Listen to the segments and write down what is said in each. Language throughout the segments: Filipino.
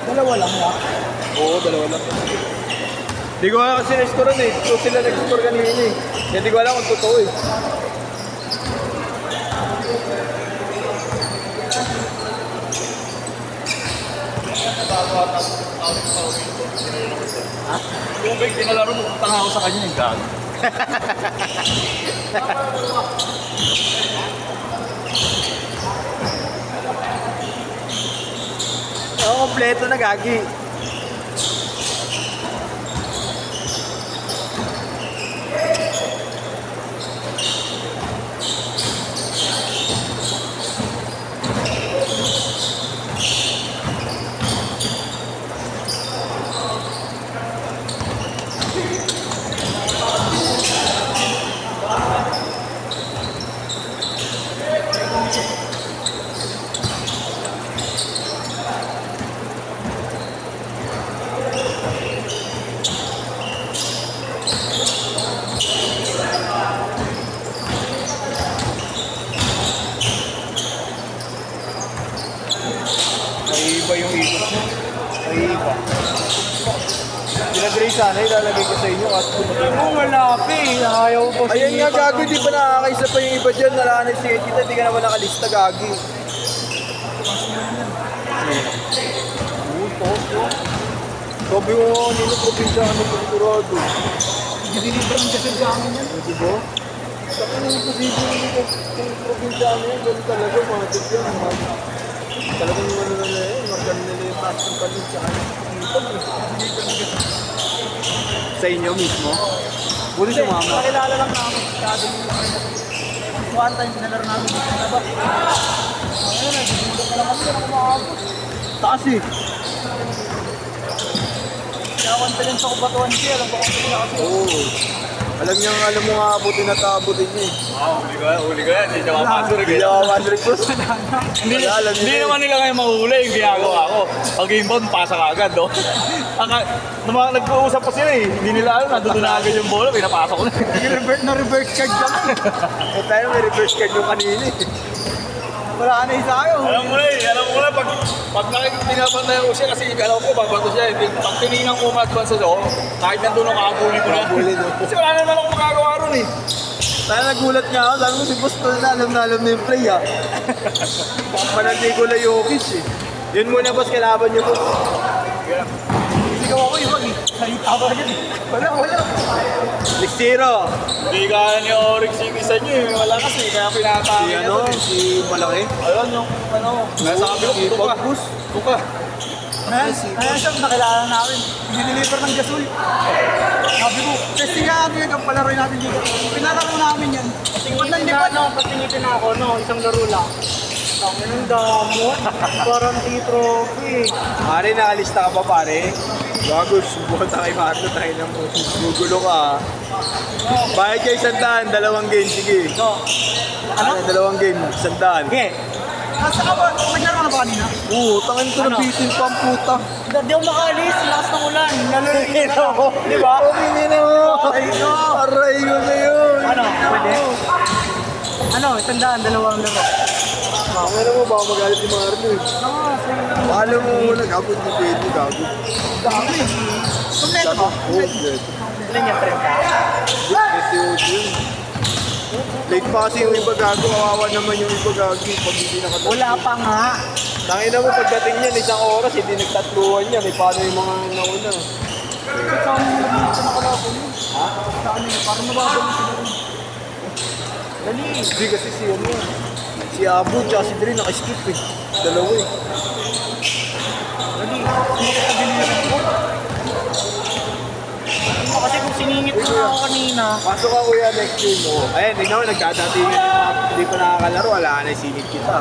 Dalawa lang ha? Oo, dalawa lang. Di ko alam kasi na-score eh. So sila nag-score kanina eh. Kaya di ko alam kung totoo eh. Ha? Tubig, tinalaro mo. Punta nga ako sa kanya yung gago. Oo, kompleto na gagi. Iba yung ikot mo. Ay, iba. Pinag-ray sana, ilalagay ko sa inyo at Oo, wala pa eh. Ayaw ko. ayan nga, Gago, di ba nakakaisa pa yung iba dyan? Nalanay si kita, di ka naman nakalista, Gagi. Sabi ko nga kanina, probinsya ano kulturado. Dinilibre ng kasi sa amin yan. Di ba? Sabi na imposible dito kung probinsya ano yan, ganun talaga, matik yan. Talagang yung ano na yun, margan nila yung taas ng palit sa ano. Sa inyo mismo? Buti sumama. Pakilala lang namin. Kado yung one time pinalaro namin dito na ba? Ayun na, dito ka lang kami na kumakapos. Taas eh. Kaya confidence ako batuan siya. Alam ko kung sino kasi. Oo. Alam mo nga abutin at aabutin niya eh. Huli ko yan. Hindi siya mapasok. Hindi ako Patrick Cruz. Hindi naman nila kayo mahuli yung ginagawa ko. Pag inbound, pasa ka agad, no? Nag-uusap pa sila eh. Hindi nila alam, nandun na agad yung bola, pinapasok ko na. Na-reverse card lang. Eh tayo may reverse card yung kanina eh. Wala na isa kayo. Alam mo na, pag nakikipinapan ko siya kasi alam ko, babato siya. Pag tinignan ko ma-advance siya, kahit nandun ako, kakabuli ko na. Kakabuli, no? Kasi wala naman ako magagawa ron eh. Tayo nagulat nga ako, sabi ko si Boston na alam na yung play ha. Papanan Nikola Jokic eh. Yun muna boss, kalaban niyo boss. Ikaw ako iwag eh. Nakita ko yan eh. Wala. 6-0. Hindi kaya ni Oryx yung isa niyo eh. Wala kasi, kaya pinatake Si ano, si Malaki. Ayun yung ano. Nasabi ko, Si puto ka. Pagbus. Puto ka. Kaya siya nakilala namin. Diniliver ng gasol. Sabi ko, kasi nga ano yung palaroin natin dito. Pinalaro namin yan. Patingitin na ako, no? Isang laro lang. Tangin ng damo. Parang trophy. Pare, nakalista ka pa pare. Gago, subukan tayo kay Marlo, tayo na mo. Gugulo ka ha. Bayad kayo 100, 2 game, sige. No. Ano? 2 game, 100. Okay. Nasa ka ba? Naglaro na ba kanina? Oo, tangin ko Ano? na bitin pa ang puta. Hindi ako makaalis. Lakas ng ulan. Nalulungin na ako. Di ba? Okay na mo. Aray ko. Aray ko na yun. Ano? Pwede? Ano? 100, 2 laro. Mamaya mo, baka magalit yung Marlo eh. Alam mo muna, gago, hindi pwede, gago. Dami. Kompleto ba? Oo, kompleto. Ilan yan, 30? Kompleto yun. Late pa kasi yung iba gago, kawawa naman yung iba gago pag hindi nakatapos. Wala pa nga. Tangin na mo, pagdating niyan, 1 oras, hindi nagtatluhan yan. Eh, paano yung mga nauna? Sa amin yung nabili na kalabon yun. Ha? Sa amin, parang nababalik sila rin. Dali. Hindi kasi si ano, si Abu, tsaka si Dre, nakaskip eh. Dalawa eh. Dali. Hindi ka pabilisan ko. Kasi kung siningit mo na ako kanina. Pasok ka kuya next game mo. Ayan, tignan mo, nagdadating yung mga hindi pa nakakalaro, wala na sinip kita.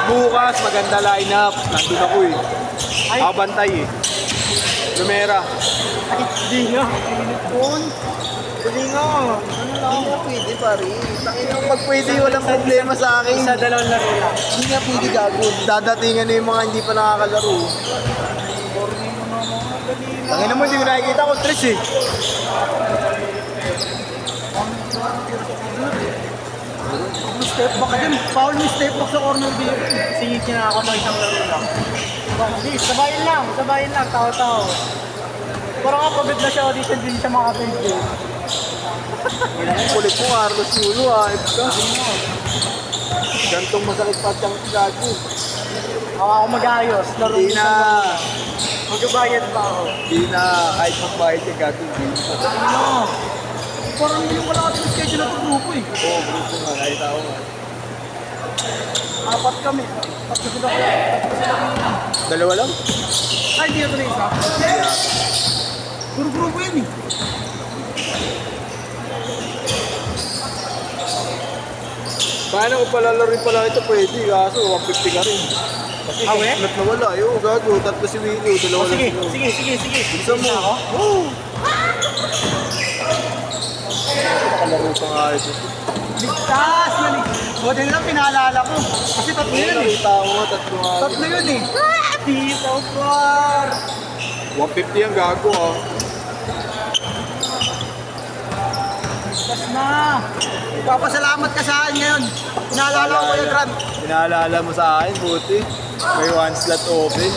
Bukas, maganda lineup. Nandun ako eh. Ay. Abantay eh. Lumera. Ay, hindi nga. Phone. Hindi nga. Ano lang? Hindi nga pwede pare. Tangin mo, pag pwede, walang problema sa akin. Isa, dalawang laro lang. Hindi nga pwede gago. Dadatingan na yung mga hindi pa nakakalaro. Boarding mo na mga dali lang. Tangin mo, hindi ko nakikita ko, Trish eh. Gusto Step back ka din. Foul mo step back sa corner dito. Singit na ako ng isang laro lang. Hindi, sabayin lang, tao-tao. Parang nga pagod na siya, audition din siya makapag-play. Ang kulit mo, Carlos Yulo, ayos ka. Gantong masakit pa siyang gago. Ako mag-ayos, laro Hindi na. Magbabayad pa ako. Hindi na. Kahit magbayad ka gago, hindi na. Ano? Parang hindi yung wala natin schedule na itong grupo eh. Oo, gusto nga. Kahit ako nga. Apat kami. Tatlo sila kami. Dalawa lang? Ay, hindi ito na isa. Puro grupo yun eh. Paano ko palalarin pala ito? Pwede, kaso 150 ka rin. Kasi Awe? Nat nawala. Ayun, gago. Tatlo si Willie. Dalawa lang sila. Sige. Gusto mo? Oo. Nakalaro pa nga ito. Ligtas na ligtas. O, din lang pinaalala ko. Kasi tatlo yun eh. Nakita ko nga, tatlo nga. Tatlo yun eh. Dito, par. 150 ang gago ah. Ligtas na. Papasalamat ka sa akin ngayon. Pinaalala ko yung Grant. Pinaalala mo sa akin, buti. May one slot open.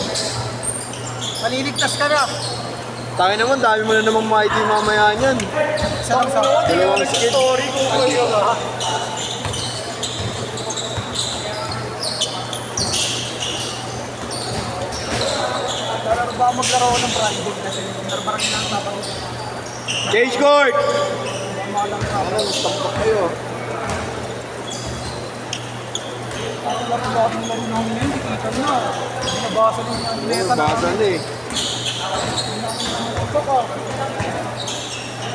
Maliligtas ka na. Tayo naman, dami mo na namang mighty mamaya niyan. Isa lang sa Dalawang skid. story ko yun ah. Pero ba maglaro ko ng branding kasi parang nakakapag Change court! Ano, tampak kayo. Laro namin ngayon, kita na. Nabasa ng atleta na. Basa na eh.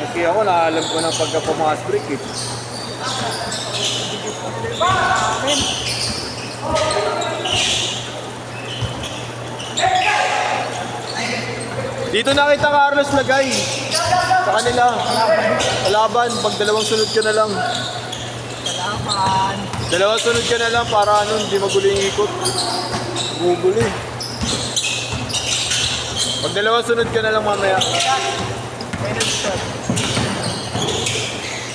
Kasi ako, naalam ko ng pagka-pumas break eh. Dito nakita Carlos lagay. Sa kanila. Kalaban, pag dalawang sunod ka na lang. Salamat. Dalawang sunod ka na lang para ano, hindi magulo yung ikot. Guguli. Pag dalawang sunod ka na lang mamaya.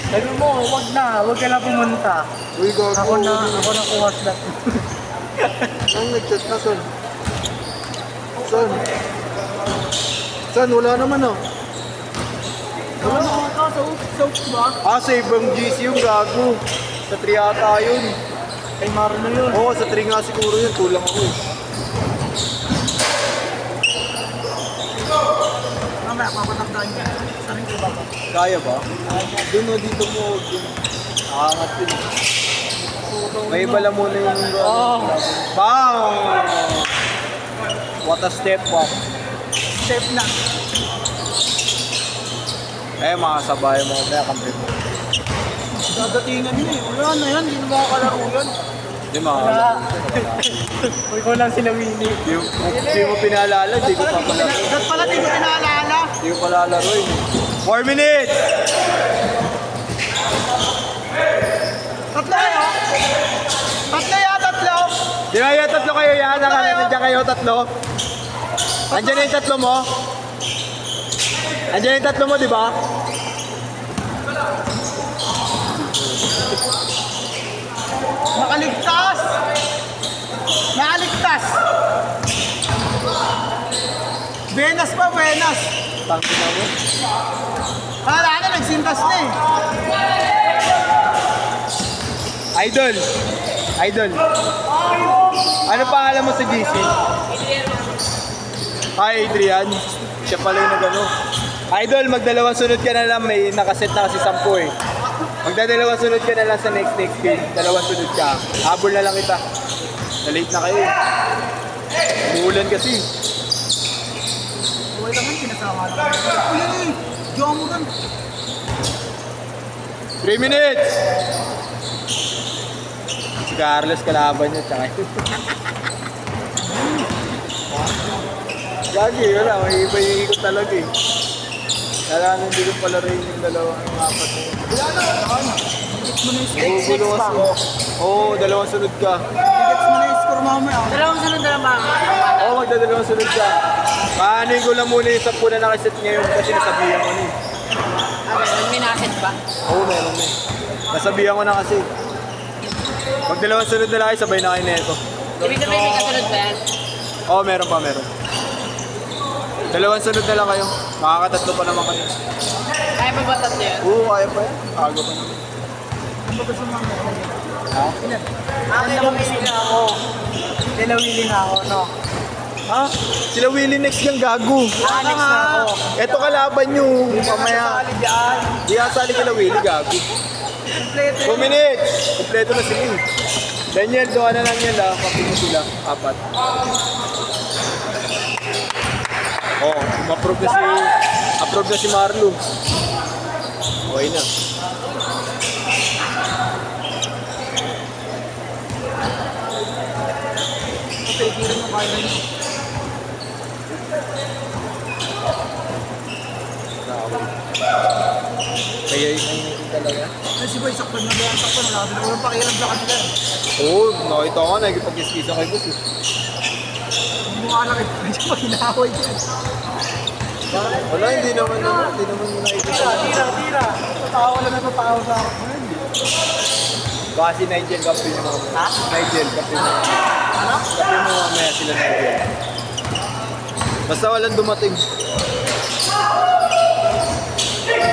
Sabi mo, wag ka na pumunta. Uy, gago. Ako na kuha slot. Ang nag-chat na, son? Son? Son, wala naman ah. Ano ka sa oops ba? Ah, sa ibang GC yung gago. Sa 3 ata yun. Kay Maro na yun. Oo, sa 3 nga siguro yun. Tulang ako eh. Mamaya, papatagdahan ka. Saan yung iba ba? Kaya ba? Doon o, dito mo. Angat yun. May bala muna yung... Oh. Bang! What a step up. Step na. Eh, makasabay mo. Kaya kampi mo. Dadatingan yun eh. Wala na yan, hindi na makakalaro yan. Di makakala. Uy, ko lang sila Winnie. Di mo pinaalala, di ko pa pala. Ba't pala di ko pinaalala? Di ko pala laro eh. 4 minutes! Tatlo kayo? Tatlo. Di ba yung tatlo kayo yan? Nandiyan kayo tatlo? Andiyan na yung tatlo mo? Andiyan yung tatlo mo, di ba? Nakaligtas! Buenas pa, buenas! Tangki na mo. Wala na, nagsintas na eh. Idol. Ano pangalan mo sa GC? Hi, Adrian. Siya pala yung nagano. Idol, magdalawang sunod ka na lang. May nakaset na kasi 10 eh. Magdadalawang sunod ka na lang sa next game. Dalawang sunod ka. Habol na lang kita. Na-late na kayo eh. Umuulan kasi. Huwag naman, sinasama lang. Uy, yan eh. Diyan mo gan. 3 minutes! Si Carlos kalaban niya, tsaka Lagi, wala. May iba yung ikot talaga eh. Kala hindi ko pala rin yung dalawang apat na yun. Wala na. Gets mo na yung score. Gugulo kasi. Oo, dalawang sunod ka. Gets mo na yung score mamaya. Dalawang sunod na naman. Oo, magdadalawang sunod ka. Pahanin ko lang muna yung 10 na nakaset ngayon kasi nasabihan ko na eh. May naset ba? Oo, meron na eh. Nasabihan ko na kasi. Pag dalawang sunod na lang kayo, sabay na kayo neto. Ibig sabihin may kasunod ba yan? Oo, meron pa, meron. Dalawang sunod na lang kayo. Makakatatlo pa naman kayo. Kaya pa ba tatlo yan? Oo, kaya pa yan. Aga pa naman. Kilawili na ako. Kilawili na ako, no? Ha? Sila Willie next yung gago. Next na ako. Eto kalaban nyo. Mamaya. Sali dyan. Di asali kila Willie, gago. 2 minutes. Kompleto na sila eh. Daniel, doon na lang yan lang. Kapino sila. 4. Oo, approve na si Marlo. Okay na. Pigilan mo kaya nyo. Kaya yun talaga. Kasi ba isakpan na yan? Sakpan na lang. Walang pakialam sa kanila. Oo, nakita ko nga. Nagipag-iskisa kay boss eh. Mukha lang ito. Medyo maginaway dyan. Wala, hindi naman nakikita. Tira. Tatawa lang na tatawa sa akin. Baka si Nigel kapin yung mga Ha? Nigel kapin mo. Ano? Kapin mo mamaya sila Nigel. Basta walang dumating.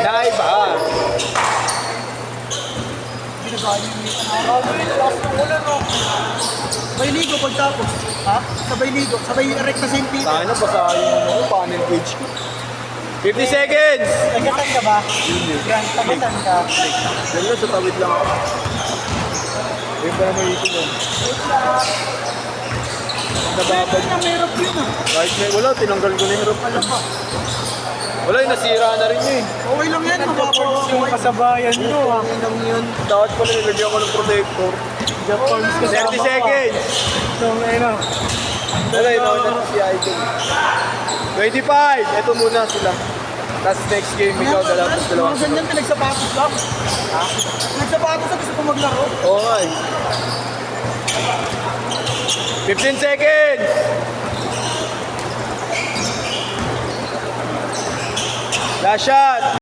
Dahil ba? Ginagawa niyo yung lakas ng ulan, no? Sabay ligo pagtapos. Ha? Sabay ligo. Sabay erect na St. Peter. Tayo na, basa yung panel page ko. 50 seconds! Tagasan ka ba? Yan, tagasan ka. Yan lang, sa tawid lang ako. Ayun pa naman ito nun. Nababad. Kaya mahirap yun, ah. Kahit may wala, tinanggal ko na yung hirap. Alam pa. Wala, yung nasira na rin yun eh. Okay lang yan, mapapawa yung kasabayan nyo, ah. Ayun lang yun. Dapat pala nilagyan ko ng protector. 30 seconds! So, ayun, ah. Wala, yun ako na si Idol. 25! Ito muna sila. Tapos next game, ikaw dalawa. Tapos dalawa. Mga ganyan, pinagsapatos lang. Ha? Pinagsapatos lang, gusto ko maglaro. Oo nga eh. 15 seconds! Last shot!